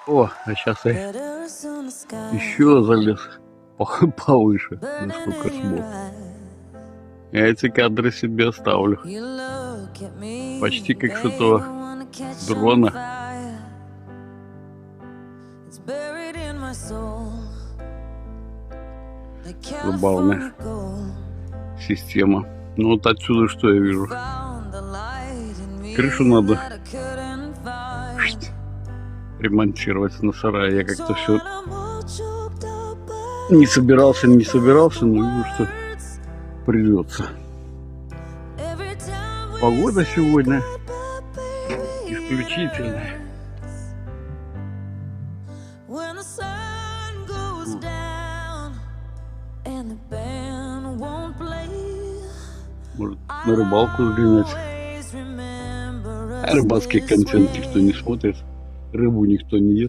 О, а сейчас я еще залез повыше, насколько смог. Я эти кадры себе оставлю. Почти как с этого дрона. Забавная система. Ну вот отсюда что я вижу? Крышу надо ремонтировать на сарае. Я как-то все не собирался, но вижу, что придется. Погода сегодня исключительная. Может, на рыбалку сгонять. А рыбацкий контент никто не смотрит. Рыбу никто не ест.